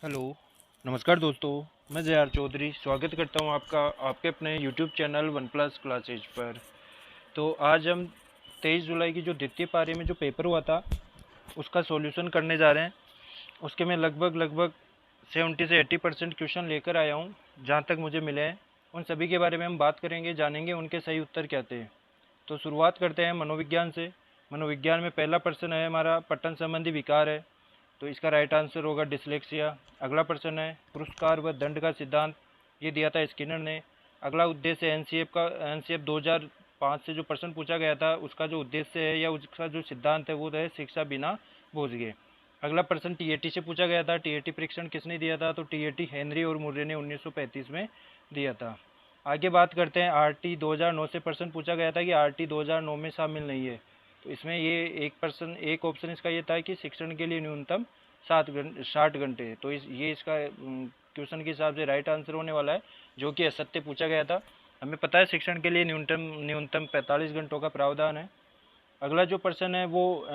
Hello, नमस्कार दोस्तों। मैं जे.आर. चौधरी स्वागत करता हूं आपका आपके अपने YouTube channel one plus classes पर। तो आज हम 23 जुलाई की जो द्वितीय पारी में जो पेपर हुआ था उसका सॉल्यूशन करने जा रहे हैं। उसके मैं लगभग 70 से 80% क्वेश्चन लेकर आया हूं, जहां तक मुझे मिले हैं। उन सभी के बारे में हम बात करेंगे, जानेंगे उनके सही उत्तर क्या थे। तो शुरुआत करते हैं मनोविज्ञान से। मनोविज्ञान में पहला प्रश्न है हमारा, पठन संबंधी विकार है, तो इसका राइट आंसर होगा डिसलेक्सिया। अगला प्रश्न है पुरस्कार व दंड का सिद्धांत, ये दिया था स्किनर ने। अगला उद्देश्य एनसीएफ 2005 से जो प्रश्न पूछा गया था उसका जो उद्देश्य है या उसका जो सिद्धांत है वो है शिक्षा बिना बोझ के। अगला प्रश्न टीएटी से पूछा गया था। टीएटी परीक्षण किसने दिया था? तो टीएटी हेनरी और मुर्रे ने 1935 में दिया था। आगे बात करते हैं आरटी 2009 से प्रश्न पूछा गया था कि आरटी 2009 में शामिल नहीं है। तो इसमें ये एक ऑप्शन इसका ये था कि शिक्षण के लिए न्यूनतम 60 घंटे। तो ये इसका क्वेश्चन के हिसाब से राइट आंसर होने वाला है, जो कि असत्य पूछा गया था। हमें पता है शिक्षण के लिए न्यूनतम 45 घंटों का प्रावधान है। अगला जो प्रश्न है वो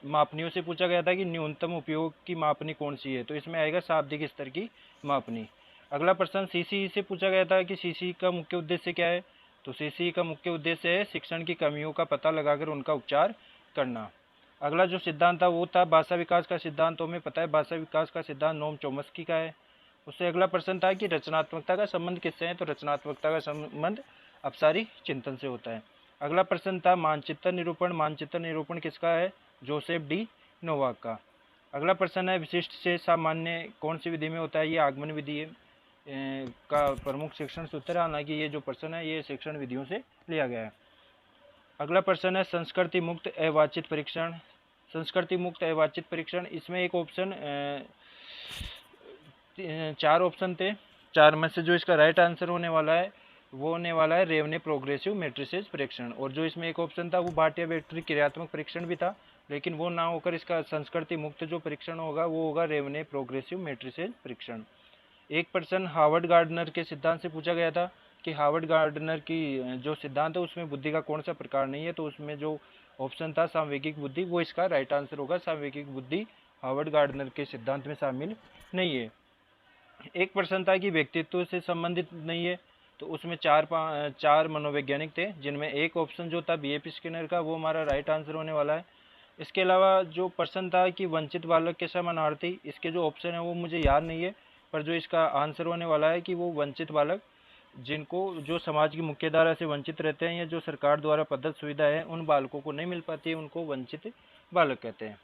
मापनियों से पूछा गया था कि न्यूनतम उपयोग की मापनी कौन सी है। तो इसमें आएगा शाब्दिक स्तर की मापनी। अगला प्रश्न सीसीई से पूछा गया था कि सीसीई का मुख्य उद्देश्य क्या है। तो सीसीई का मुख्य उद्देश्य है शिक्षण की कमियों का पता लगाकर उनका उपचार करना। अगला जो सिद्धांत था वो था भाषा विकास का सिद्धांत। तो हमें पता है भाषा विकास का सिद्धांत नोम चोम्स्की का है। उससे अगला प्रश्न था कि रचनात्मकता का संबंध किससे है। तो रचनात्मकता का संबंध अपसारी चिंतन से होता है। अगला प्रश्न था मानचित्र निरूपण। मानचित्र निरूपण किसका है? जोसेफ डी नोवाक का। अगला प्रश्न है विशिष्ट से सामान्य कौन सी विधि में होता है। ये आगमन विधि का प्रमुख शिक्षण सूत्र है। हालांकि ये जो प्रश्न है ये शिक्षण विधियों से लिया गया है। अगला प्रश्न है संस्कृति मुक्त अवाचित परीक्षण। संस्कृति मुक्त अवाचित परीक्षण, इसमें एक ऑप्शन 4 ऑप्शन थे। 4 में से जो इसका राइट आंसर होने वाला है वो होने वाला है रेवने प्रोग्रेसिव मैट्रिसेस परीक्षण। और जो इसमें एक ऑप्शन था वो भाटिया वेक्टरी क्रियात्मक परीक्षण भी था, लेकिन वो ना होकर इसका संस्कृति मुक्त जो परीक्षण होगा वो होगा रेवने प्रोग्रेसिव मैट्रिसेस परीक्षण। एक प्रश्न हार्वर्ड गार्डनर के सिद्धांत से पूछा गया था कि हार्वर्ड गार्डनर की जो सिद्धांत है उसमें बुद्धि का कौन सा प्रकार नहीं है। तो उसमें जो ऑप्शन था सामवेगिक बुद्धि, वो इसका राइट आंसर होगा। सामवेगिक बुद्धि हार्वर्ड गार्डनर के सिद्धांत में शामिल नहीं है। एक प्रश्न था कि व्यक्तित्व से संबंधित नहीं है। तो उसमें चार मनोवैज्ञानिक थे, जिनमें एक ऑप्शन जो था बीएपी स्किनर का, वो हमारा राइट आंसर होने वाला है। इसके अलावा जो प्रश्न था कि वंचित बालक के समानार्थी, इसके जो ऑप्शन है वो मुझे याद नहीं है, पर जो इसका आंसर होने वाला है कि वो वंचित बालक जिनको जो समाज की मुख्य धारा से वंचित रहते हैं या जो सरकार द्वारा प्रदत्त सुविधा है उन बालकों को नहीं मिल पाती है, उनको वंचित बालक कहते हैं।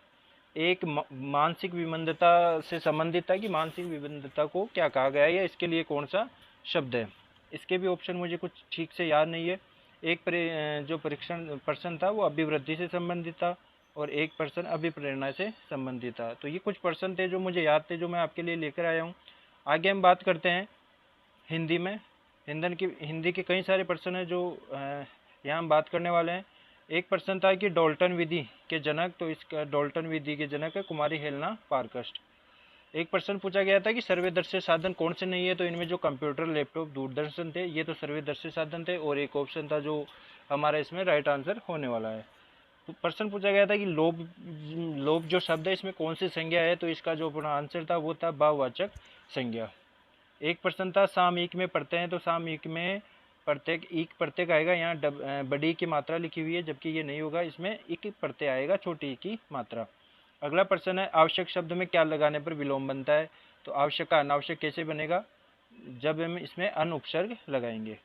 एक मानसिक विमंदता से संबंधित था कि मानसिक विमंदता को क्या कहा गया है या इसके लिए कौन सा शब्द है। इसके भी ऑप्शन मुझे कुछ ठीक से याद नहीं है। जो परीक्षण प्रश्न था वो अभिवृद्धि से संबंधित था और एक प्रश्न अभिप्रेरणा से संबंधित था। तो ये कुछ प्रश्न थे जो मुझे याद थे, जो मैं आपके लिए लेकर आया हूँ। आगे हम बात करते हैं हिंदी में। हिंदी के कई सारे प्रश्न हैं जो यहाँ हम बात करने वाले हैं। एक प्रश्न था कि डॉल्टन विधि के जनक, तो इसका डॉल्टन विधि के जनक है कुमारी हेलेना पारकस्ट। एक प्रश्न पूछा गया था कि सर्वदर्शी साधन कौन से नहीं है। तो इनमें जो कंप्यूटर, लैपटॉप, दूरदर्शन थे, ये तो सर्वदर्शी साधन थे। और एक ऑप्शन था जो हमारा इसमें राइट आंसर होने वाला है। तो प्रश्न पूछा गया था कि लोभ जो शब्द है इसमें कौन सी संज्ञा है। तो इसका जो अपना आंसर था वो था भाववाचक संज्ञा। एक प्रश्न था सामयिक में पढ़ते हैं। तो सामयिक में प्रत्येक ईक प्रत्येक आएगा, यहाँ बड़ी की मात्रा लिखी हुई है, जबकि ये नहीं होगा, इसमें इक प्रत्यय आएगा, छोटी ई की मात्रा। अगला प्रश्न है आवश्यक शब्द में क्या लगाने पर विलोम बनता है। तो आवश्यक का अनावश्यक कैसे बनेगा? जब हम इसमें अन उपसर्ग लगाएंगे।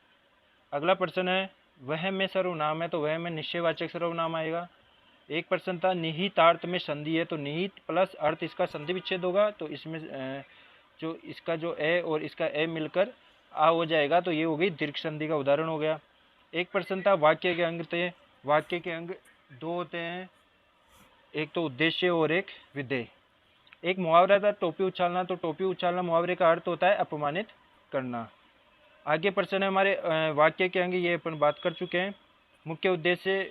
अगला प्रश्न है वह में सर्वनाम है, तो वह में निश्चयवाचक सर्वनाम आएगा। एक प्रश्न था निहितार्थ में संधि है। तो निहित प्लस अर्थ, इसका संधि विच्छेद होगा। तो इसमें जो इसका जो ए और इसका ए मिलकर आ हो जाएगा, तो ये हो गई दीर्घ संधि का उदाहरण हो गया। एक प्रश्न था वाक्य के अंग थे। वाक्य के अंग दो होते हैं, एक तो उद्देश्य और एक विधेय। एक मुहावरा था टोपी उछालना। तो टोपी उछालना मुहावरे का अर्थ होता है अपमानित करना। आगे प्रश्न है हमारे वाक्य के अंग, ये अपन बात कर चुके हैं। मुख्य उद्देश्य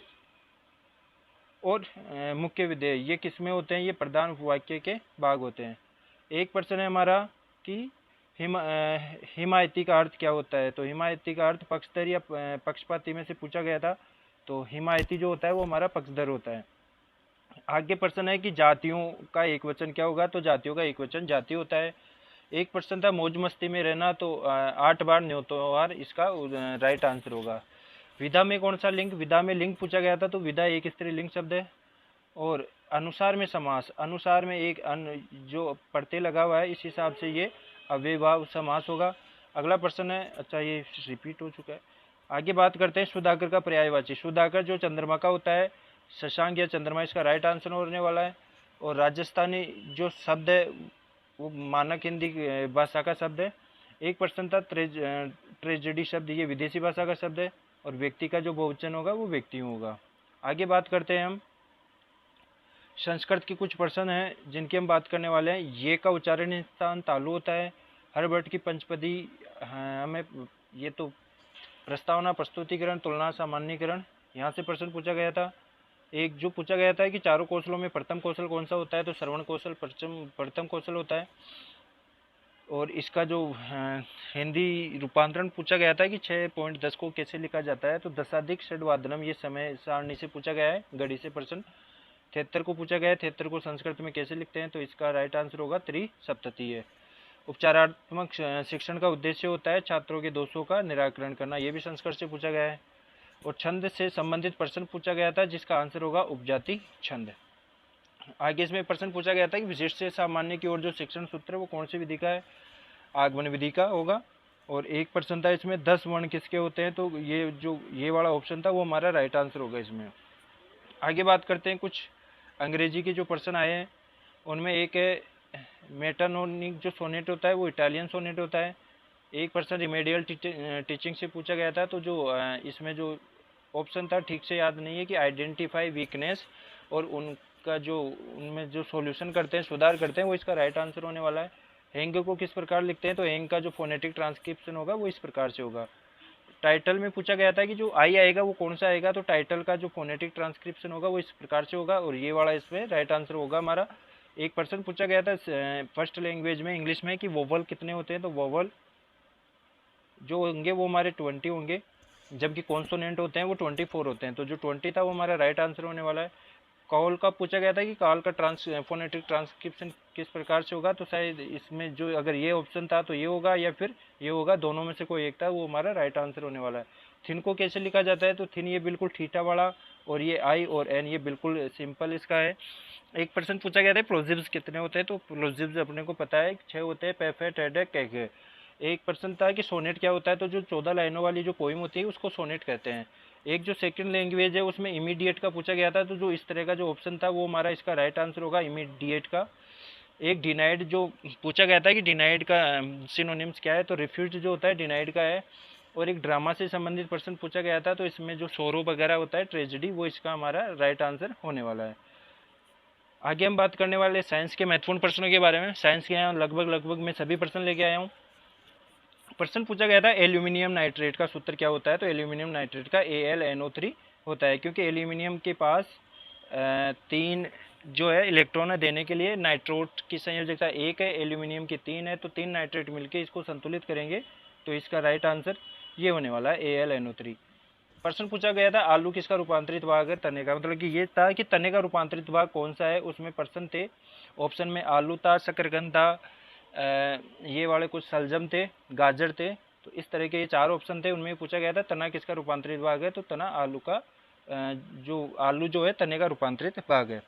और मुख्य विधेय ये किसमें होते हैं? ये प्रधान वाक्य के भाग होते हैं। एक प्रश्न है हमारा कि हिमायती का अर्थ क्या होता है। तो हिमायती का अर्थ पक्षधर या पक्षपाती में से पूछा गया था। तो हिमायती जो होता है वो हमारा पक्षधर होता है। आगे प्रश्न है कि जातियों का एक वचन क्या होगा। तो जातियों का एक वचन जाति होता है। एक प्रश्न था मौज मस्ती में रहना, तो 8 बार न्योतोवार इसका राइट आंसर होगा। विधा में कौन सा लिंग, विधा में लिंग पूछा गया था, तो विधा एक स्त्रीलिंग शब्द है। और अनुसार में समास, अनुसार में एक जो प्रत्यय लगा हुआ है, इस हिसाब से ये अव्ययभाव समास होगा। अगला प्रश्न है, अच्छा ये रिपीट हो चुका है। आगे बात करते हैं सुधाकर का पर्यायवाची। सुधाकर जो चंद्रमा का होता है, शशांक या चंद्रमा इसका राइट आंसर होने वाला है। और राजस्थानी जो शब्द है वो मानक हिंदी भाषा का शब्द है। एक प्रश्न था ट्रेजेडी शब्द, ये विदेशी भाषा का शब्द है। और व्यक्ति का जो बहुवचन होगा वो व्यक्ति होगा। आगे बात करते हैं हम संस्कृत के कुछ प्रश्न हैं जिनकी हम बात करने वाले हैं। ये का उच्चारण स्थान तालु होता है। हर वर्ड की पंचपदी हमें ये तो प्रस्तावना, प्रस्तुतिकरण, तुलना, सामान्यीकरण, यहाँ से प्रश्न पूछा गया था। एक जो पूछा गया था कि चारों कौशलों में प्रथम कौशल कौन सा होता है, तो श्रवण कौशल प्रथम कौशल होता है। और इसका जो हिंदी रूपांतरण पूछा गया था कि 6.10 को कैसे लिखा जाता है, तो दशाधिक षड्वादनम ये समय सारणी से पूछा गया है, घड़ी से प्रश्न। 73 को पूछा गया है, 73 को संस्कृत में कैसे लिखते हैं, तो इसका राइट आंसर होगा त्रिसप्ततीय। उपचारात्मक शिक्षण का उद्देश्य होता है छात्रों के दोषों का निराकरण करना, ये भी संस्कृत से पूछा गया है। और छंद से संबंधित प्रश्न पूछा गया था जिसका आंसर होगा उपजाति छंद। आगे इसमें प्रश्न पूछा गया था कि विशिष्ट से सामान्य की ओर जो शिक्षण सूत्र है वो कौन सी विधि का है, आगमन विधि का होगा। और एक प्रश्न था इसमें 10 वर्ण किसके होते हैं, तो ये वाला ऑप्शन था वो हमारा राइट आंसर होगा इसमें। आगे बात करते हैं कुछ अंग्रेजी के जो प्रश्न आए हैं, उनमें एक है मेटानोनिक जो सोनेट होता है वो इटालियन सोनेट होता है। एक प्रश्न रिमेडियल टीचिंग से पूछा गया था, तो जो इसमें जो ऑप्शन था ठीक से याद नहीं है कि आइडेंटिफाई वीकनेस और उनका जो उनमें जो सॉल्यूशन करते हैं, सुधार करते हैं, वो इसका राइट आंसर होने वाला है। हैंग को किस प्रकार लिखते हैं, तो हैंग का जो फोनेटिक ट्रांसक्रिप्शन होगा वो इस प्रकार से होगा। टाइटल में पूछा गया था कि जो आई आएगा वो कौन सा आएगा, तो टाइटल का जो फोनेटिक ट्रांसक्रिप्शन होगा वो इस प्रकार से होगा। और ये वाला इसमें राइट आंसर होगा हमारा। एक प्रश्न पूछा गया था फर्स्ट लैंग्वेज में इंग्लिश में कि वोवल कितने होते हैं, तो वोवल जो होंगे वो हमारे 20 होंगे, जबकि कॉन्सोनेंट होते हैं वो 24 होते हैं। तो जो 20 था वो हमारा राइट आंसर होने वाला है। कॉल का पूछा गया था कि कॉल का फोनेटिक ट्रांसक्रिप्शन किस प्रकार से होगा, तो शायद इसमें जो अगर ये ऑप्शन था तो ये होगा या फिर ये होगा, दोनों में से कोई एक था, वो हमारा राइट आंसर होने वाला है। थिन को कैसे लिखा जाता है, तो थिन ये बिल्कुल थीटा वाला, और ये आई और एन ये बिल्कुल सिंपल इसका है। एक प्रश्न पूछा गया था प्लोजिव्स कितने होते हैं, तो प्लोजिव्स अपने को पता है 6 होते हैं, पेफे टेडे कैके। एक प्रश्न था कि सोनेट क्या होता है, तो जो 14 लाइनों वाली जो पोइम होती है उसको सोनेट कहते हैं। एक जो सेकंड लैंग्वेज है उसमें इमीडिएट का पूछा गया था, तो जो इस तरह का जो ऑप्शन था वो हमारा इसका राइट आंसर होगा इमीडिएट का। एक डिनाइड जो पूछा गया था कि डिनाइड का सिनोनिम्स क्या है, तो रिफ्यूज जो होता है डिनाइड का है। और एक ड्रामा से संबंधित प्रश्न पूछा गया था, तो इसमें जो सोरो वगैरह होता है ट्रेजेडी, वो इसका हमारा राइट आंसर होने वाला है। आगे हम बात करने वाले साइंस के महत्वपूर्ण प्रश्नों के बारे में। साइंस के यहाँ लगभग मैं सभी प्रश्न लेके आया हूँ। प्रश्न पूछा गया था एल्यूमिनियम नाइट्रेट का सूत्र क्या होता है, तो एल्यूमिनियम नाइट्रेट का AlNO3 होता है, क्योंकि एल्यूमिनियम के पास 3 जो है इलेक्ट्रॉन देने के लिए नाइट्रोट की संयोजकता 1 है, एल्यूमिनियम की 3 है, तो 3 नाइट्रेट मिलकर इसको संतुलित करेंगे, तो इसका राइट आंसर ये होने वाला है AlNO3। प्रश्न पूछा गया था आलू किसका रूपांतरित भाग है, तने का, मतलब कि ये था कि तने का रूपांतरित भाग कौन सा है, उसमें प्रश्न थे। ऑप्शन में आलू था, शकरकंद था, ये वाले कुछ सलजम थे, गाजर थे, तो इस तरह के ये 4 ऑप्शन थे, उनमें पूछा गया था तना किसका रूपांतरित भाग है, तो तना आलू का आलू जो है तने का रूपांतरित भाग है।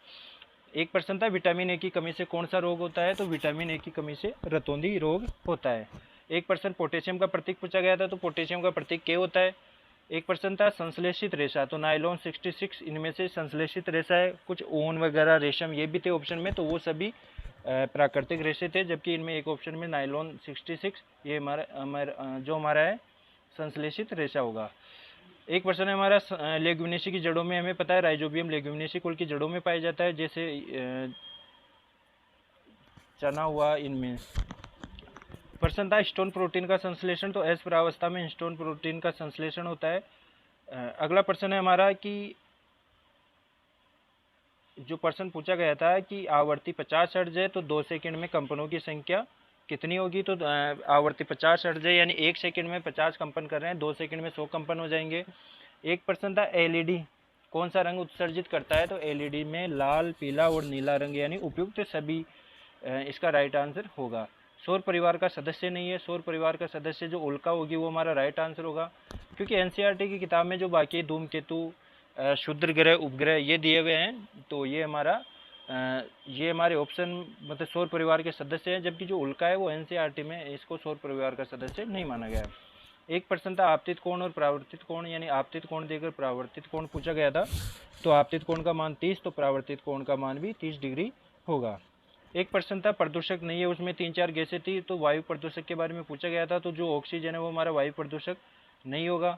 एक प्रश्न था विटामिन ए की कमी से कौन सा रोग होता है, तो विटामिन ए की कमी से रतौंधी रोग होता है। एक प्रश्न पोटेशियम का प्रतीक पूछा गया था, तो पोटेशियम का प्रतीक के होता है। एक प्रश्न था संश्लेषित रेशा, तो नायलॉन 66 इनमें से संश्लेषित रेशा है। कुछ ऊन वगैरह रेशम ये भी थे ऑप्शन में, तो वो सभी प्राकृतिक रेशे थे, जबकि इनमें एक ऑप्शन में नायलॉन 66 ये हमारा है संश्लेषित रेशा होगा। एक प्रश्न है हमारा लेग्यूमिनेसी की जड़ों में, हमें पता है राइजोबियम लेग्यूमिनेसी कुल की जड़ों में पाया जाता है, जैसे चना हुआ, इनमें। प्रश्न था स्टोन प्रोटीन का संश्लेषण, तो एस प्रावस्था में स्टोन प्रोटीन का संश्लेषण होता है। अगला प्रश्न है हमारा कि जो प्रश्न पूछा गया था कि आवर्ती 50 हर्ट्ज है, तो 2 सेकंड में कंपनों की संख्या कितनी होगी, तो आवर्ती 50 हर्ट्ज है, यानी 1 सेकंड में 50 कंपन कर रहे हैं, 2 सेकंड में 100 कंपन हो जाएंगे। एक प्रश्न था एलईडी कौन सा रंग उत्सर्जित करता है, तो एलईडी में लाल, पीला और नीला रंग यानी उपयुक्त सभी इसका राइट आंसर होगा। सौर परिवार का सदस्य नहीं है। सौर परिवार का सदस्य जो उल्का होगी वो हमारा राइट आंसर होगा, क्योंकि एनसीईआरटी की किताब में जो बाकी धूमकेतु, क्षुद्र ग्रह, उपग्रह ये दिए हुए हैं, तो ये हमारे ऑप्शन मतलब सौर परिवार के सदस्य हैं, जबकि जो उल्का है वो एनसीईआरटी में इसको सौर परिवार का सदस्य नहीं माना गया है। एक प्रश्न था आपतित कोण और परावर्तित कोण, यानी आपतित कोण देकर परावर्तित कोण पूछा गया था। तो आपतित कोण का मान 30, तो परावर्तित कोण का मान भी 30 डिग्री होगा। एक प्रश्न था प्रदूषक नहीं है, उसमें 3-4 गैसें थी, तो वायु प्रदूषक के बारे में पूछा गया था। तो जो ऑक्सीजन है वो हमारा वायु प्रदूषक नहीं होगा।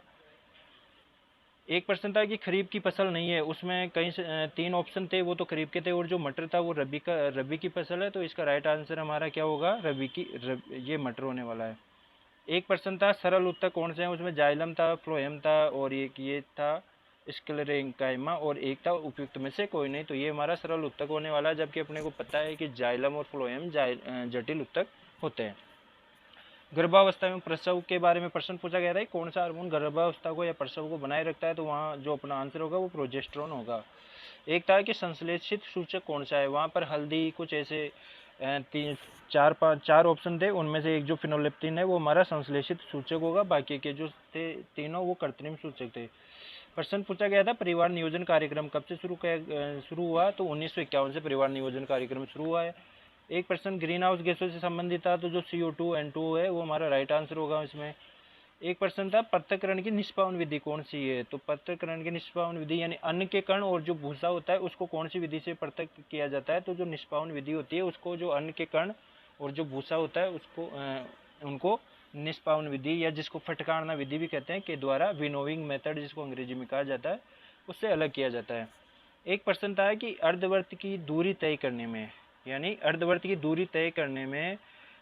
एक प्रश्न था कि खरीफ की फसल नहीं है, उसमें कई 3 ऑप्शन थे, वो तो खरीफ के थे, और जो मटर था वो रबी की फसल है। तो इसका राइट आंसर हमारा क्या होगा, ये मटर होने वाला है। एक प्रश्न था सरल उत्तर कौन से हैं, उसमें जाइलम था, फ्लोएम था, और एक ये था स्क्लेरेंकाइमा, और एक था उपयुक्त में से कोई नहीं। तो ये हमारा सरल उत्तक होने वाला है, जबकि अपने को पता है कि जाइलम और फ्लोएम जटिल उत्तक होते हैं। गर्भावस्था में प्रसव के बारे में प्रश्न पूछा गया था, कौन सा हार्मोन गर्भावस्था को या प्रसव को बनाए रखता है, तो वहाँ जो अपना आंसर होगा वो प्रोजेस्टेरोन होगा। एक था कि संश्लेषित सूचक कौन सा है, वहाँ पर हल्दी कुछ ऐसे 4 ऑप्शन थे, उनमें से एक जो फिनोलेप्टिन है वो हमारा संश्लेषित सूचक होगा, बाकी के जो थे तीनों वो कृत्रिम सूचक थे। प्रश्न पूछा गया था परिवार नियोजन कार्यक्रम कब से शुरू हुआ, तो 1951 से परिवार नियोजन कार्यक्रम शुरू हुआ है। एक प्रश्न ग्रीन हाउस गैसों से संबंधित था, तो जो CO2 N2 है वो हमारा राइट आंसर होगा इसमें। एक प्रश्न था पृथक्करण की निष्पादन विधि कौन सी है, तो पृथक्करण की निष्पादन विधि यानी अन्न के कण और जो भूसा होता है उसको कौन सी विधि से पृथक किया जाता है, तो जो निष्पादन विधि होती है उसको जो अन्न के कण और जो भूसा होता है उसको उनको निष्पादन विधि या जिसको फटकारना विधि भी कहते हैं के द्वारा विनोविंग मेथड जिसको अंग्रेजी में कहा जाता है उससे अलग किया जाता है। एक प्रश्न था कि अर्धवर्त की दूरी तय करने में, यानी अर्धवर्त की दूरी तय करने में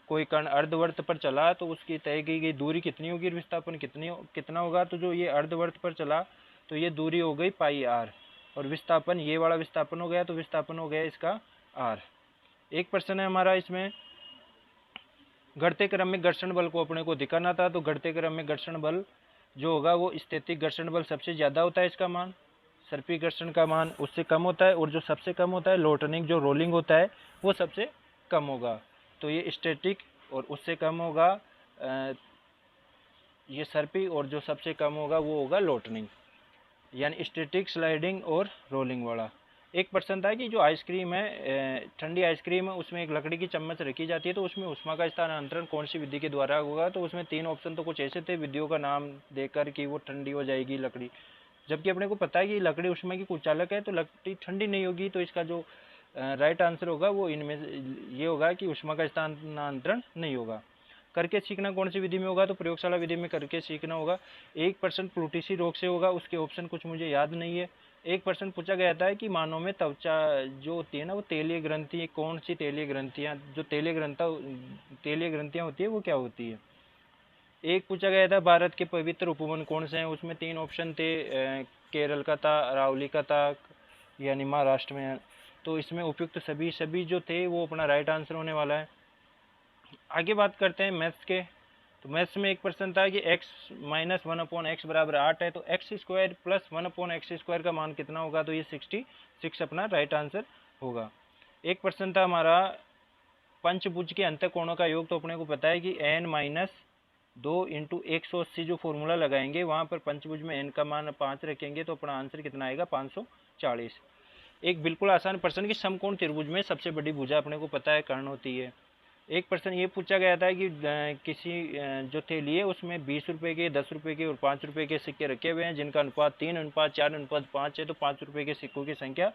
कोई कण अर्धवर्त पर चला तो उसकी तय की गई दूरी कितनी होगी और विस्थापन कितना होगा, तो जो ये अर्धवर्त पर चला तो ये दूरी हो गई पाई आर, और विस्थापन ये वाला विस्थापन हो गया, तो विस्थापन हो गया इसका आर। एक प्रश्न है हमारा इसमें घटते क्रम में घर्षण बल को अपने को दिखाना था, तो घटते क्रम में घर्षण बल जो होगा वो स्थैतिक घर्षण बल सबसे ज़्यादा होता है, इसका मान सर्पी घर्षण का मान उससे कम होता है, और जो सबसे कम होता है लोटनिंग जो रोलिंग होता है वो सबसे कम होगा। तो ये स्टैटिक और उससे कम होगा ये सर्पी, और जो सबसे कम होगा वो होगा लोटनिंग, यानी स्टैटिक स्लाइडिंग और रोलिंग वाला। एक प्रश्न था कि जो आइसक्रीम है ठंडी आइसक्रीम है उसमें एक लकड़ी की चम्मच रखी जाती है, तो उसमें उष्मा का स्थानांतरण कौन सी विधि के द्वारा होगा, तो उसमें 3 ऑप्शन तो कुछ ऐसे थे विधियों का नाम देकर कि वो ठंडी हो जाएगी लकड़ी, जबकि अपने को पता है कि लकड़ी उष्मा की कुचालक है तो लकड़ी ठंडी नहीं होगी। तो इसका जो राइट आंसर होगा वो इनमें ये होगा कि उष्मा का स्थानांतरण नहीं होगा। करके सीखना कौन सी विधि में होगा, तो प्रयोगशाला विधि में करके सीखना होगा। 1% प्लूटिसी रोग से होगा, उसके ऑप्शन कुछ मुझे याद नहीं है। एक प्रश्न पूछा गया था कि मानव में त्वचा जो होती है ना वो तेलीय ग्रंथि, कौन सी तेलीय ग्रंथियाँ, जो तेलीय ग्रंथियाँ होती है वो क्या होती है। एक पूछा गया था भारत के पवित्र उपवन कौन से हैं, उसमें 3 ऑप्शन थे, केरल का था, अरावली का था, यानी महाराष्ट्र में। तो इसमें उपयुक्त सभी जो थे वो अपना राइट आंसर होने वाला है। आगे बात करते हैं मैथ्स के। तो मैथ्स में एक प्रश्न था कि x - 1/x बराबर 8 है, तो x square plus 1/x square का मान कितना होगा, तो ये 66 अपना राइट आंसर होगा। एक प्रश्न था हमारा पंचभुज के अंतःकोणों का योग, तो अपने को पता है कि n - 2 × 180 जो फॉर्मूला लगाएंगे वहाँ पर पंचभुज में n का मान 5 रखेंगे, तो अपना आंसर कितना आएगा 540। एक बिल्कुल आसान प्रश्न कि समकोण त्रिभुज में सबसे बड़ी भुजा अपने को पता है कर्ण होती है। एक प्रश्न ये पूछा गया था कि किसी जो थैली है उसमें 20 रुपये के, 10 रुपये के और 5 रुपये के सिक्के रखे हुए हैं जिनका अनुपात 3:4:5 है, तो 5 रुपये के सिक्कों की संख्या,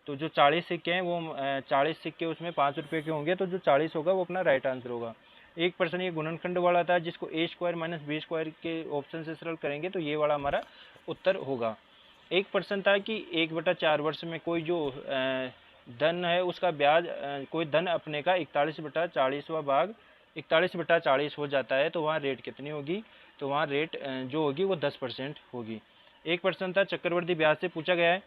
तो जो 40 सिक्के हैं वो 40 सिक्के उसमें 5 रुपये के होंगे, तो जो 40 होगा वो अपना राइट आंसर होगा। एक प्रश्न ये गुणनखंड वाला था जिसको a² - b² के ऑप्शन से सरल करेंगे तो ये वाला हमारा उत्तर होगा। एक प्रश्न था कि 1/4 वर्ष में कोई जो धन है उसका ब्याज कोई धन अपने का 41/40वां भाग 41/40 हो जाता है, तो वहाँ रेट कितनी होगी, तो वहाँ रेट जो होगी वो 10% होगी। एक प्रश्न था चक्रवर्ती ब्याज से पूछा गया है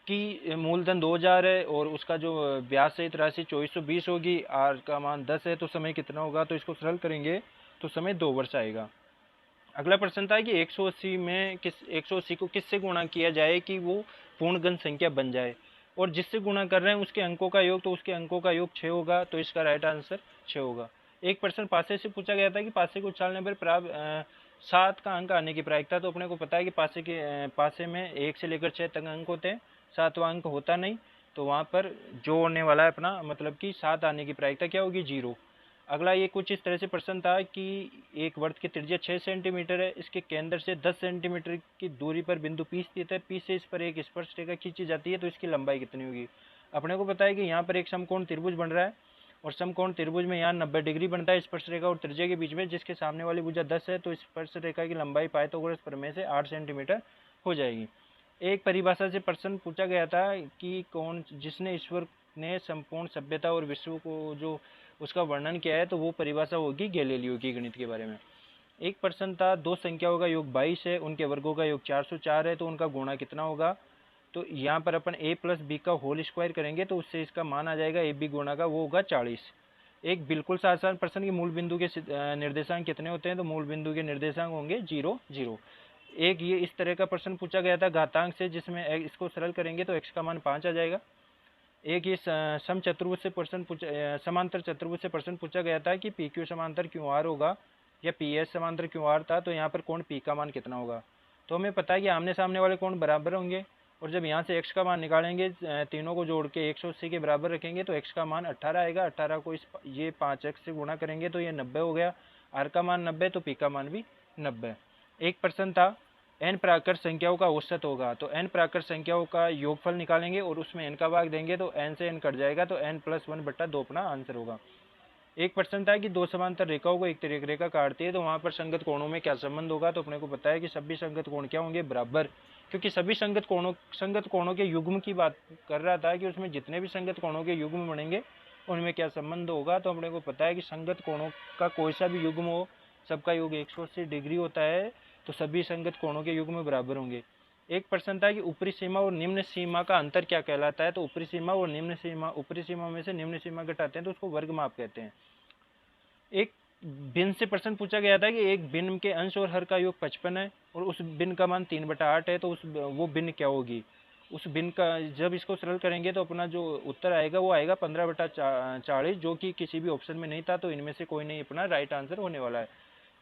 कि मूलधन 2000 है और उसका जो ब्याज सहित राशि 2420 होगी, आर का मान 10 है, तो समय कितना होगा, तो इसको सरल करेंगे तो समय 2 वर्ष आएगा। अगला प्रश्न था कि 180 को किससे गुणा किया जाए कि वो पूर्णगण संख्या बन जाए, और जिससे गुणा कर रहे हैं उसके अंकों का योग, तो उसके अंकों का योग 6 होगा, तो इसका राइट आंसर 6 होगा। एक प्रश्न पासे से पूछा गया था कि पासे को उछालने पर प्राप्त 7 का अंक आने की प्रायिकता। तो अपने को पता है कि पासे में 1 से लेकर 6 तक अंक होते हैं, 7वां अंक होता नहीं, तो वहाँ पर जो होने वाला है अपना मतलब कि 7 आने की प्रायिकता क्या होगी, 0। अगला ये कुछ इस तरह से प्रश्न था कि एक वृत्त की त्रिज्या 6 सेंटीमीटर है, इसके केंद्र से 10 सेंटीमीटर की दूरी पर बिंदु P स्थित है, P से इस पर एक स्पर्श रेखा खींची जाती है, तो इसकी लंबाई कितनी होगी। अपने को पता है कि यहाँ पर एक समकोण त्रिभुज बन रहा है और समकोण त्रिभुज में यहाँ 90 डिग्री बनता है स्पर्श रेखा और त्रिज्या के बीच में, जिसके सामने वाली भुजा 10 है, तो स्पर्श रेखा की लंबाई पाइथागोरस प्रमेय से 8 सेंटीमीटर हो जाएगी। एक परिभाषा से प्रश्न पूछा गया था कि कौन जिसने ईश्वर ने संपूर्ण सभ्यता और विश्व को जो उसका वर्णन किया है, तो वो परिभाषा होगी गैलीलियो की गणित के बारे में। एक प्रश्न था, दो संख्याओं का योग 22 है, उनके वर्गों का योग 404 है, तो उनका गुणा कितना होगा। तो यहाँ पर अपन a प्लस बी का होल स्क्वायर करेंगे तो उससे इसका मान आ जाएगा ए बी गुणा का, वो होगा 40। एक बिल्कुल सा आसान प्रश्न की मूल बिंदु के निर्देशांक कितने होते हैं, तो मूल बिंदु के निर्देशांक होंगे 0 0। एक ये इस तरह का प्रश्न पूछा गया था घातांक से, जिसमें इसको सरल करेंगे तो x का मान 5 आ जाएगा। एक ये सम चतुर्भुज से प्रश्न समांतर चतुर्भुज से प्रश्न पूछा गया था कि पी क्यू समांतर क्यू आर होगा या पी एस समांतर क्यू आर था, तो यहाँ पर कोण पी का मान कितना होगा। तो हमें पता है कि आमने सामने वाले कोण बराबर होंगे, और जब यहाँ से x का मान निकालेंगे तीनों को जोड़ के 180 के बराबर रखेंगे तो x का मान 18 आएगा। 18 को ये 5x से गुणा करेंगे तो ये 90 हो गया। r का मान 90, तो p का मान भी 90। एक प्रश्न था n प्राकृत संख्याओं का औसत होगा, तो n प्राकृत संख्याओं का योगफल निकालेंगे और उसमें n का भाग देंगे तो n से n कट जाएगा, तो n+1/2 अपना आंसर होगा। एक प्रश्न था कि दो समांतर रेखाओं को एक रेखा काटती है, तो वहाँ पर संगत कोणों में क्या संबंध होगा। तो अपने को पता है कि सभी संगत कोण क्या होंगे, बराबर, क्योंकि सभी संगत कोणों के युग्म की बात कर रहा था कि उसमें जितने भी संगत कोणों के युग्म बनेंगे उनमें क्या संबंध होगा। तो अपने को पता है कि संगत कोणों का कोई सा भी युग्म हो, सबका योग 180 डिग्री होता है, तो सभी संगत कोणों के युग्म बराबर होंगे। एक प्रश्न था कि ऊपरी सीमा और निम्न सीमा का अंतर क्या कहलाता है। तो ऊपरी सीमा और निम्न सीमा, ऊपरी सीमा में से निम्न सीमा घटाते हैं तो उसको वर्ग माप कहते हैं। एक भिन्न से प्रश्न पूछा गया था कि एक भिन्न के अंश और हर का योग 55 है और उस भिन्न का मान 3/8 है, तो वो भिन्न क्या होगी। उस भिन्न का जब इसको सरल करेंगे तो अपना जो उत्तर आएगा वो आएगा 15/40, जो कि किसी भी ऑप्शन में नहीं था, तो इनमें से कोई नहीं अपना राइट आंसर होने वाला है।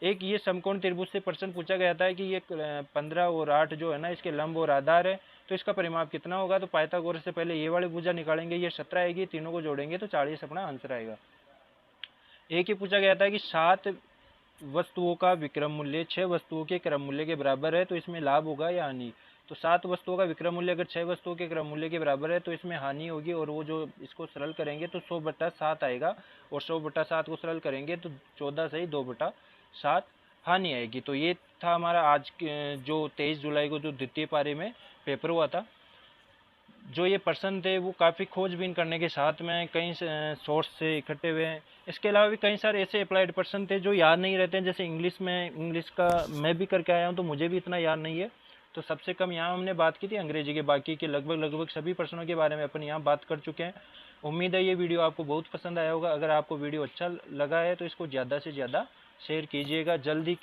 एक ये समकोण त्रिभुज से प्रश्न पूछा गया था कि ये 15 और 8 जो है ना, इसके लंब और आधार है, तो इसका परिमाप कितना होगा। तो पाइथागोरस से पहले ये वाली भुजा निकालेंगे, ये 17 आएगी, तीनों को जोड़ेंगे तो 40 अपना आंसर आएगा। एक ही पूछा गया था कि 7 वस्तुओं का विक्रम मूल्य 6 वस्तुओं के क्रम मूल्य के बराबर है, तो इसमें लाभ होगा या हानि। तो 7 वस्तुओं का विक्रम मूल्य अगर 6 वस्तुओं के क्रम मूल्य के बराबर है तो इसमें हानि होगी, और वो जो इसको सरल करेंगे तो 100/7 आएगा, और 100/7 को सरल करेंगे तो 14 से ही 2/7 हानि आएगी। तो ये था हमारा आज जो 23 जुलाई को जो द्वितीय पारी में पेपर हुआ था। जो ये प्रश्न थे वो काफ़ी खोजबीन करने के साथ में कई सोर्स से इकट्ठे हुए हैं। इसके अलावा भी कई सारे ऐसे अप्लाइड प्रश्न थे जो याद नहीं रहते हैं, जैसे इंग्लिश का मैं भी करके आया हूँ तो मुझे भी इतना याद नहीं है। तो सबसे कम यहाँ हमने बात की थी अंग्रेजी के, बाकी के लगभग सभी प्रश्नों के बारे में अपन यहाँ बात कर चुके हैं। उम्मीद है ये वीडियो आपको बहुत पसंद आया होगा। अगर आपको वीडियो अच्छा लगा है तो इसको ज़्यादा से ज़्यादा शेयर कीजिएगा। जल्दी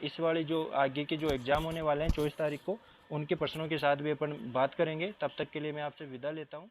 इस वाली जो आगे के जो एग्ज़ाम होने वाले हैं 24 तारीख को, उनके प्रश्नों के साथ भी अपन बात करेंगे। तब तक के लिए मैं आपसे विदा लेता हूँ।